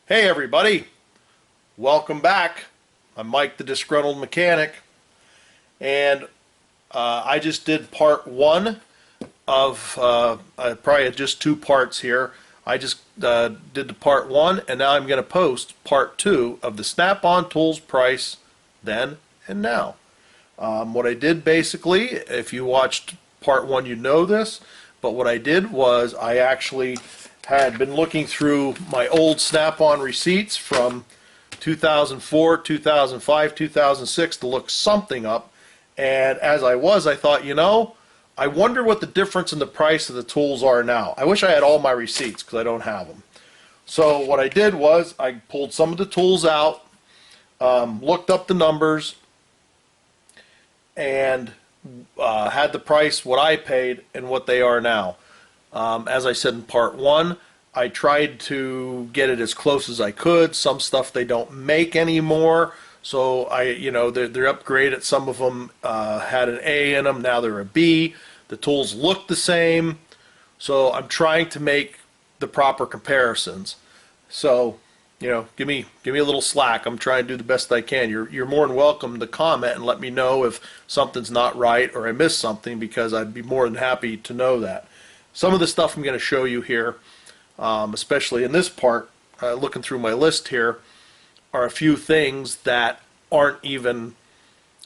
Hey everybody, welcome back. I'm Mike the Disgruntled Mechanic, and I just did part one of, I probably had just two parts here. I just did the part one, and now I'm going to post part two of the Snap-on Tools price then and now. What I did basically, if you watched part one, you know this, but what I did was I actually had been looking through my old Snap-on receipts from 2004, 2005, 2006 to look something up, and as I thought, I wonder what the difference in the price of the tools are now. I wish I had all my receipts because I don't have them. So what I did was I pulled some of the tools out, looked up the numbers, and had the price, what I paid, and what they are now. As I said in part one, I tried to get it as close as I could. Some stuff they don't make anymore, so they're upgraded. Some of them had an A in them, now they're a B. The tools look the same, so I'm trying to make the proper comparisons. So, give me a little slack. I'm trying to do the best I can. You're more than welcome to comment and let me know if something's not right or I missed something, because I'd be more than happy to know that. Some of the stuff I'm going to show you here, especially in this part, looking through my list here, are a few things that aren't even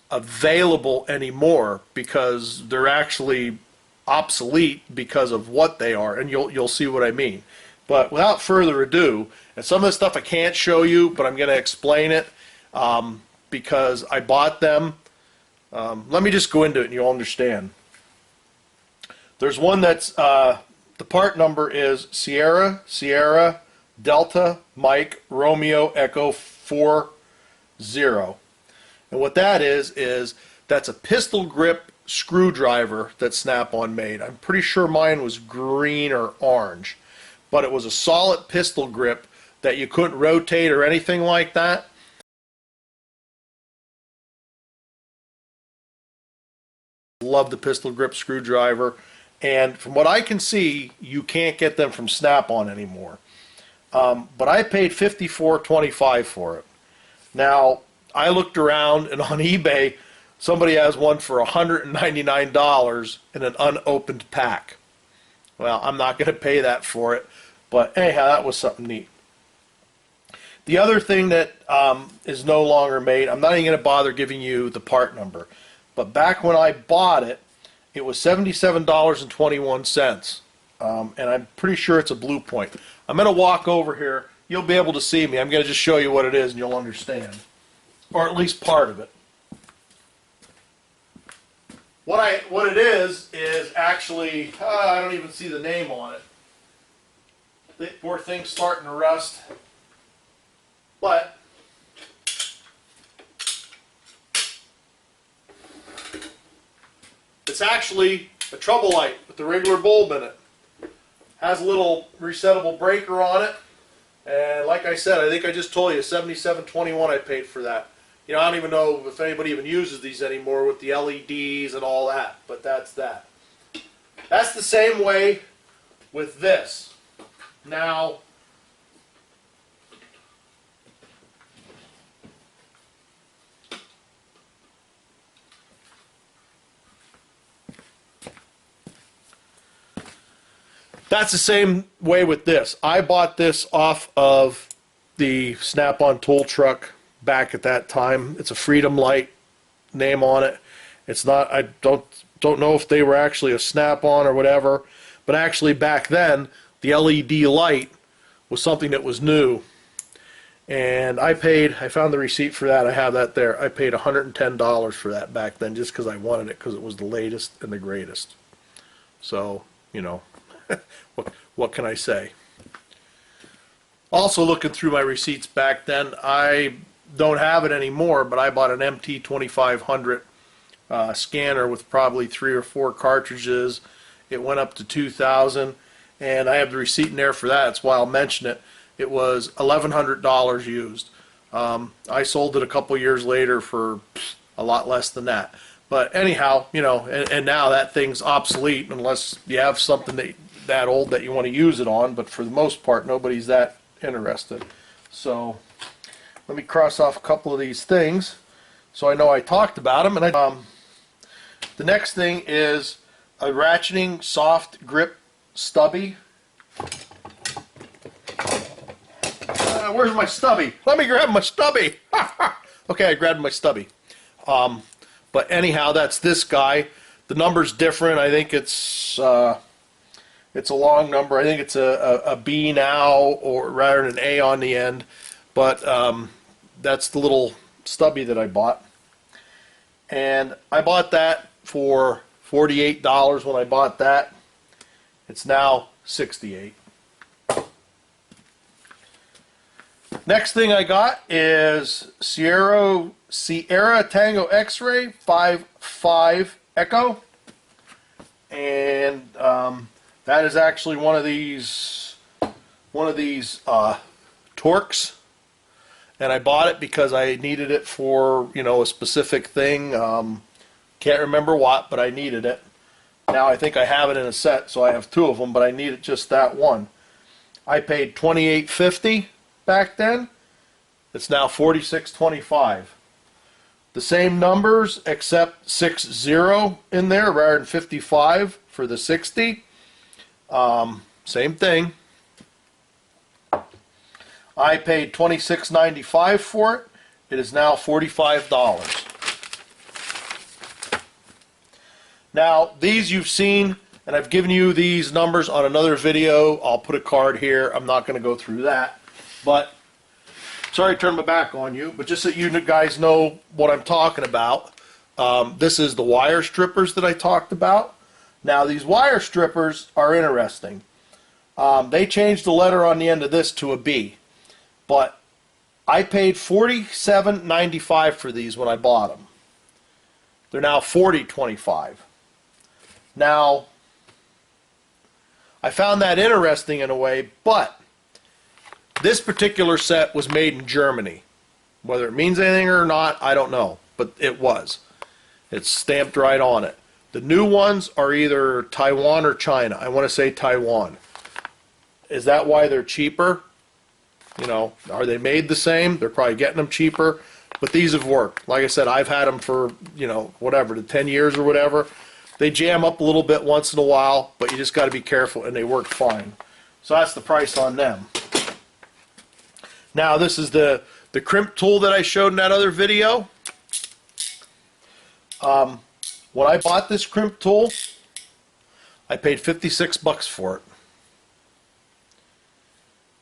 available anymore because they're actually obsolete because of what they are, and you'll see what I mean. But without further ado, and some of this stuff I can't show you, but I'm going to explain it because I bought them. Let me just go into it and you'll understand. There's one that's, the part number is Sierra, Delta, Mike, Romeo, Echo 40. And what that is that's a pistol grip screwdriver that Snap-on made. I'm pretty sure mine was green or orange, but it was a solid pistol grip that you couldn't rotate or anything like that. Love the pistol grip screwdriver. And from what I can see, you can't get them from Snap-on anymore. But I paid $54.25 for it. Now, I looked around, and on eBay, somebody has one for $199 in an unopened pack. Well, I'm not going to pay that for it, but anyhow, that was something neat. The other thing that is no longer made, I'm not even going to bother giving you the part number, but back when I bought it, it was $77.21, and I'm pretty sure it's a Blue Point. I'm going to walk over here. You'll be able to see me. I'm going to just show you what it is, and you'll understand, or at least part of it. What it is actually, I don't even see the name on it. The poor thing's starting to rust, but it's actually a trouble light with the regular bulb in it. Has a little resettable breaker on it, and like I said, I think I just told you $77.21 I paid for that. I don't even know if anybody even uses these anymore with the LEDs and all that, but that's that. That's the same way with this. Now, that's the same way with this. I bought this off of the Snap-on tool truck back at that time. It's a Freedom Light name on it. It's not, I don't know if they were actually a Snap-on or whatever, but actually back then the LED light was something that was new. And I found the receipt for that. I have that there. I paid $110 for that back then just because I wanted it, because it was the latest and the greatest. So, what can I say? Also, looking through my receipts back then, I don't have it anymore, but I bought an MT2500 scanner with probably 3 or 4 cartridges. It went up to $2,000, and I have the receipt in there for that. That's why I'll mention it. It was $1,100 used. I sold it a couple years later for a lot less than that. But anyhow, and now that thing's obsolete unless you have something that old that you want to use it on, but for the most part, nobody's that interested. So let me cross off a couple of these things so I know I talked about them. And the next thing is a ratcheting soft grip stubby. Where's my stubby? Let me grab my stubby. Okay, I grabbed my stubby. But anyhow, that's this guy. The number's different. I think it's a long number. I think it's a B now, or rather than an A on the end. But that's the little stubby that I bought. And I bought that for $48 when I bought that. It's now $68. Next thing I got is Sierra Tango X-Ray 5.5 Echo, and that is actually one of these Torques, and I bought it because I needed it for, you know, a specific thing. Can't remember what, but I needed it. Now I think I have it in a set, so I have two of them, but I needed just that one. I paid $28.50 back then. It's now $46.25. The same numbers except 60 in there rather than 55 for the 60. Same thing. I paid $26.95 for it. It is now $45. Now these you've seen, and I've given you these numbers on another video. I'll put a card here. I'm not going to go through that. But, sorry to turn my back on you, but just so you guys know what I'm talking about, this is the wire strippers that I talked about. Now, these wire strippers are interesting. They changed the letter on the end of this to a B, but I paid $47.95 for these when I bought them. They're now $40.25. Now, I found that interesting in a way, but this particular set was made in Germany. Whether it means anything or not, I don't know, but it was. It's stamped right on it. The new ones are either Taiwan or China. I want to say Taiwan. Is that why they're cheaper? You know, are they made the same? They're probably getting them cheaper, but these have worked. Like I said, I've had them for, you know, whatever, the 10 years or whatever. They jam up a little bit once in a while, but you just got to be careful, and they work fine. So that's the price on them. Now, this is the crimp tool that I showed in that other video. When I bought this crimp tool, I paid $56 for it.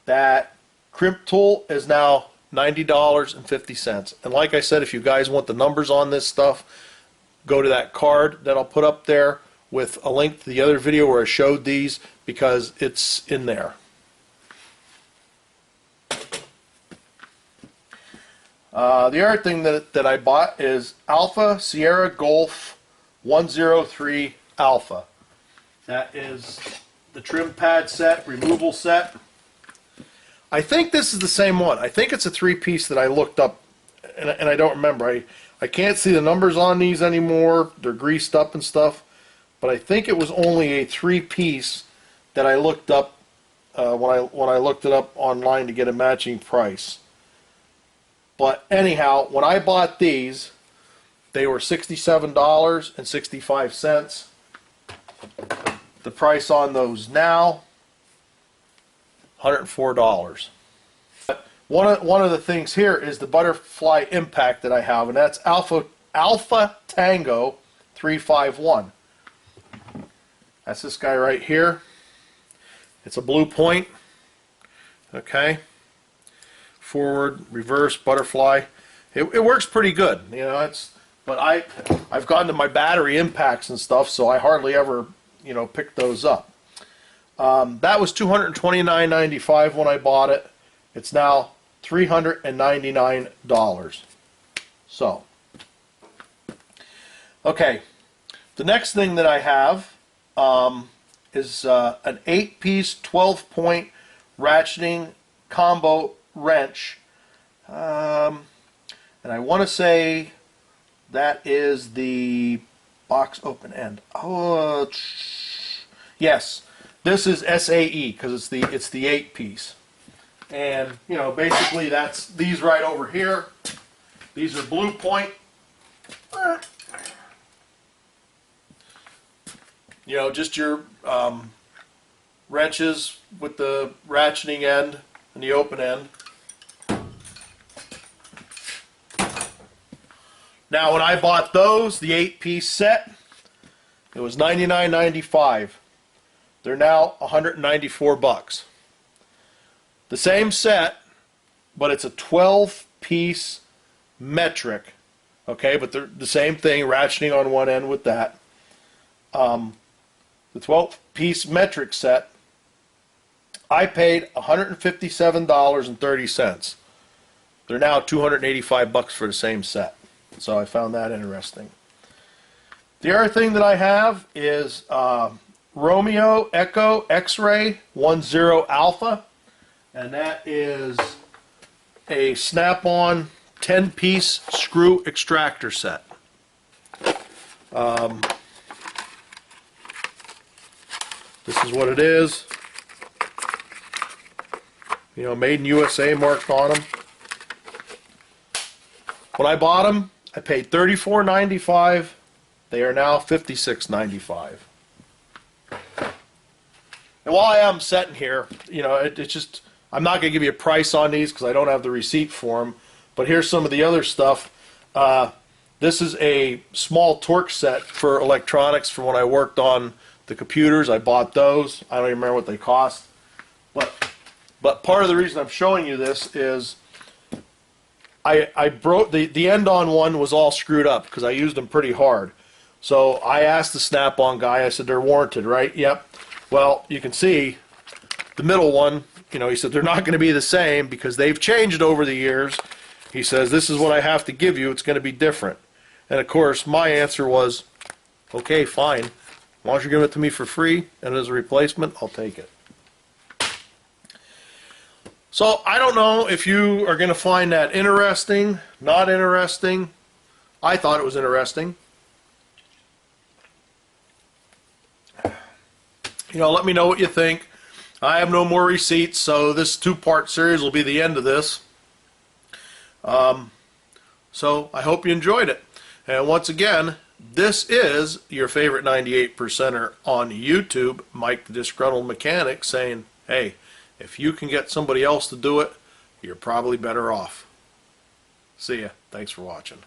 That crimp tool is now $90.50. And like I said, if you guys want the numbers on this stuff, go to that card that I'll put up there with a link to the other video where I showed these, because it's in there. The other thing that I bought is Alpha Sierra Golf 103 Alpha. That is the trim pad set, removal set. I think this is the same one. I think it's a three-piece that I looked up, and I don't remember. I can't see the numbers on these anymore. They're greased up and stuff. But I think it was only a three-piece that I looked up when I looked it up online to get a matching price. But anyhow, when I bought these, they were $67.65. The price on those now, $104. But one of the things here is the butterfly impact that I have, and that's Alpha Tango 351. That's this guy right here. It's a blue point. Okay. Forward, reverse, butterfly. It works pretty good, you know. But I've gotten to my battery impacts and stuff, so I hardly ever, you know, pick those up. That was $229.95 when I bought it. It's now $399. So, okay. The next thing that I have is an 8-piece 12-point ratcheting combo wrench, and I want to say that is the box open end. Oh, yes, this is SAE because it's the 8-piece. And, you know, basically that's these right over here. These are Blue Point. You know, just your wrenches with the ratcheting end and the open end. Now, when I bought those, the 8-piece set, it was $99.95. They're now $194. The same set, but it's a 12-piece metric. Okay, but they're the same thing, ratcheting on one end with that. The 12-piece metric set, I paid $157.30. They're now $285 for the same set. So I found that interesting. The other thing that I have is Romeo Echo X-Ray 10 Alpha, and that is a snap-on 10-piece screw extractor set. This is what it is. You know, made in USA marked on them. When I bought them, I paid $34.95. They are now $56.95. And while I am sitting here, you know, it's just, I'm not going to give you a price on these because I don't have the receipt for them. But here's some of the other stuff. This is a small torque set for electronics from when I worked on the computers. I bought those. I don't even remember what they cost. But part of the reason I'm showing you this is I broke the end on one was all screwed up because I used them pretty hard. So I asked the snap-on guy, I said, they're warranted, right? Yep. Well, you can see the middle one, you know, he said they're not going to be the same because they've changed over the years. He says, this is what I have to give you, it's going to be different. And of course, my answer was, okay, fine. As long as you're giving it to me for free and as a replacement, I'll take it. So I don't know if you are going to find that interesting, not interesting. I thought it was interesting. You know, let me know what you think. I have no more receipts, so this two-part series will be the end of this. So I hope you enjoyed it. And once again, this is your favorite 98%er on YouTube, Mike the Disgruntled Mechanic, saying, hey, if you can get somebody else to do it, you're probably better off. See ya. Thanks for watching.